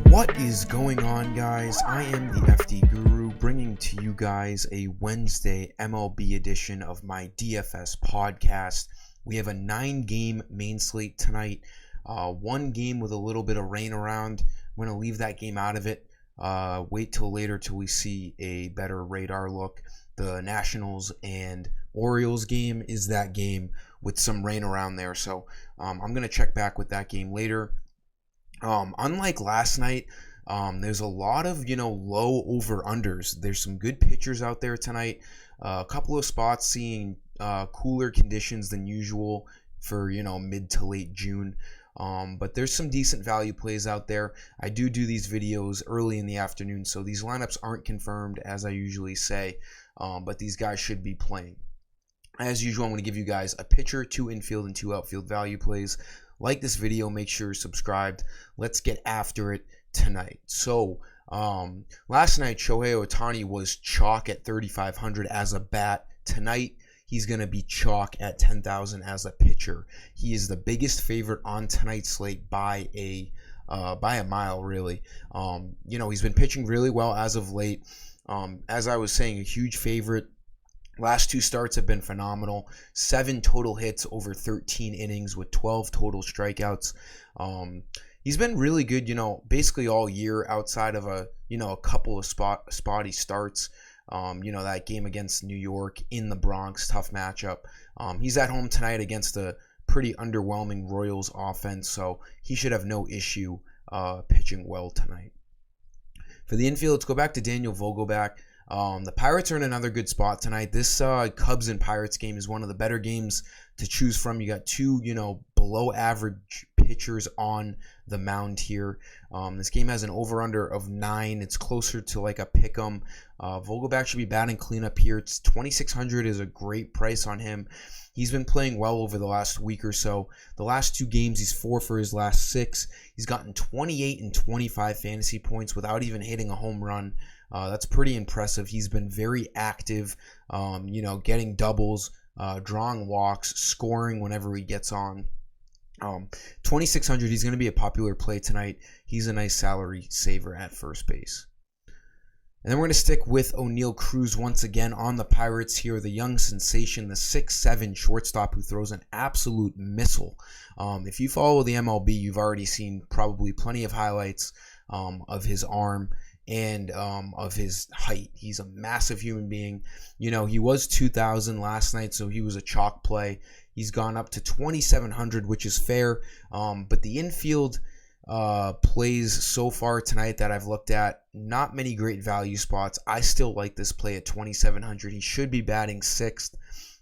What is going on, guys? I am the FD Guru, bringing to you guys a Wednesday MLB edition of my DFS podcast. We have a 9-game main slate tonight. One game with a little bit of rain around. I'm going to leave that game out of it. Wait till later till we see a better radar look. The Nationals and Orioles game is that game with some rain around there. So I'm going to check back with that game later. Unlike last night, there's a lot of, low over-unders. There's some good pitchers out there tonight. A couple of spots seeing cooler conditions than usual for, mid to late June. But there's some decent value plays out there. I do these videos early in the afternoon, so these lineups aren't confirmed, as I usually say, but these guys should be playing. As usual, I'm going to give you guys a pitcher, 2 infield, and 2 outfield value plays. Like this video, make sure you're subscribed. Let's get after it tonight. So, last night, Shohei Ohtani was chalk at 3,500 as a bat. Tonight, he's going to be chalk at 10,000 as a pitcher. He is the biggest favorite on tonight's slate by a mile, really. He's been pitching really well as of late. As I was saying, a huge favorite. Last 2 starts have been phenomenal. 7 total hits over 13 innings with 12 total strikeouts. He's been really good, basically all year outside of a couple of spotty starts. That game against New York in the Bronx, tough matchup. He's at home tonight against a pretty underwhelming Royals offense, so he should have no issue pitching well tonight. For the infield, let's go back to Daniel Vogelbach. The Pirates are in another good spot tonight. This Cubs and Pirates game is one of the better games to choose from. You got 2, below average pitchers on the mound here. This game has an over-under of 9. It's closer to like a pick'em. Vogelbach should be batting cleanup here. It's 2,600 is a great price on him. He's been playing well over the last week or so. The last 2 games, he's 4 for his last 6. He's gotten 28 and 25 fantasy points without even hitting a home run. That's pretty impressive. He's been very active, getting doubles, drawing walks, scoring whenever he gets on. 2,600, he's going to be a popular play tonight. He's a nice salary saver at first base. And then we're going to stick with O'Neal Cruz once again on the Pirates here. The young sensation, the 6'7" shortstop who throws an absolute missile. If you follow the MLB, you've already seen probably plenty of highlights of his arm and of his height. He's a massive human being. He was 2,000 last night, so he was a chalk play. He's gone up to 2,700, which is fair. But the infield plays so far tonight that I've looked at, not many great value spots. I still like this play at 2,700. He should be batting 6th.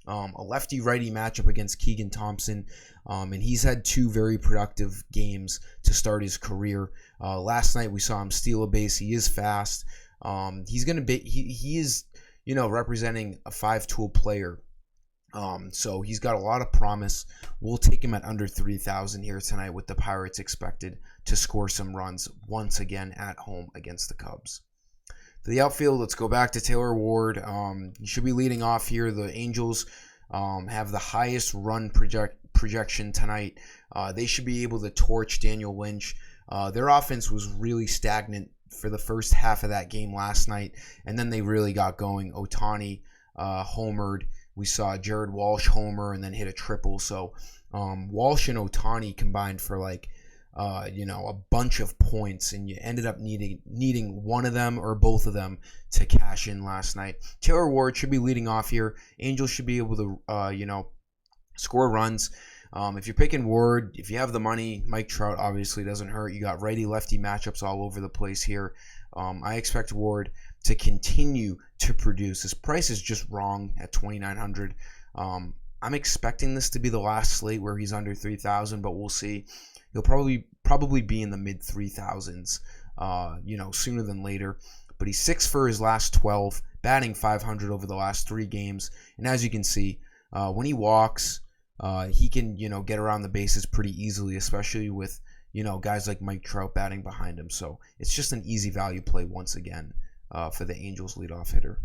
A lefty-righty matchup against Keegan Thompson, and he's had 2 very productive games to start his career. Last night we saw him steal a base. He is fast. He's gonna be. He is, representing a 5-tool player. So he's got a lot of promise. We'll take him at under 3,000 here tonight with the Pirates expected to score some runs once again at home against the Cubs. For the outfield, let's go back to Taylor Ward. He should be leading off here. The Angels have the highest run projection tonight. They should be able to torch Daniel Lynch. Their offense was really stagnant for the first half of that game last night, and then they really got going. Ohtani homered. We saw Jared Walsh homer and then hit a triple. So Walsh and Ohtani combined for a bunch of points, and you ended up needing one of them or both of them to cash in last night. Taylor Ward should be leading off here. Angels should be able to, score runs. If you're picking Ward, if you have the money, Mike Trout obviously doesn't hurt. You got righty-lefty matchups all over the place here. I expect Ward to continue to produce. His price is just wrong at 2,900. I'm expecting this to be the last slate where he's under 3,000, but we'll see. He'll probably be in the mid 3,000s, sooner than later. But he's 6 for his last 12, batting 500 over the last 3 games. And as you can see, when he walks, he can, get around the bases pretty easily, especially with, guys like Mike Trout batting behind him. So it's just an easy value play once again for the Angels leadoff hitter.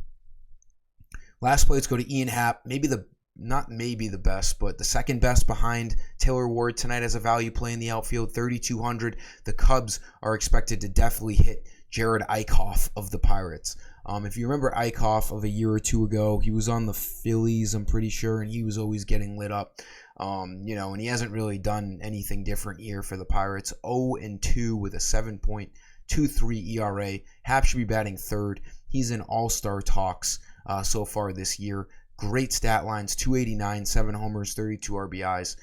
Last play, let's go to Ian Happ, maybe the not maybe the best, but the second best behind Taylor Ward tonight as a value play in the outfield, 3,200. The Cubs are expected to definitely hit Jared Eichhoff of the Pirates. If you remember Eichhoff of a year or two ago, he was on the Phillies, I'm pretty sure, and he was always getting lit up. And he hasn't really done anything different here for the Pirates. 0-2 with a 7.23 ERA. Hap should be batting third. He's in all-star talks so far this year. Great stat lines, 289, 7 homers, 32 RBIs.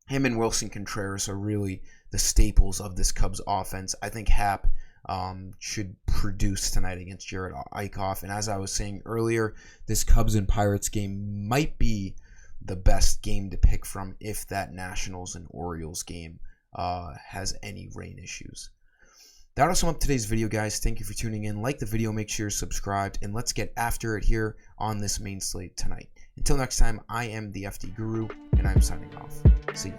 Him and Wilson Contreras are really the staples of this Cubs offense. I think Hap should produce tonight against Jared Eichhoff. And as I was saying earlier, this Cubs and Pirates game might be the best game to pick from if that Nationals and Orioles game has any rain issues. That'll sum up today's video, guys. Thank you for tuning in. Like the video, make sure you're subscribed, and let's get after it here on this main slate tonight. Until next time, I am the FD Guru, and I'm signing off. See you.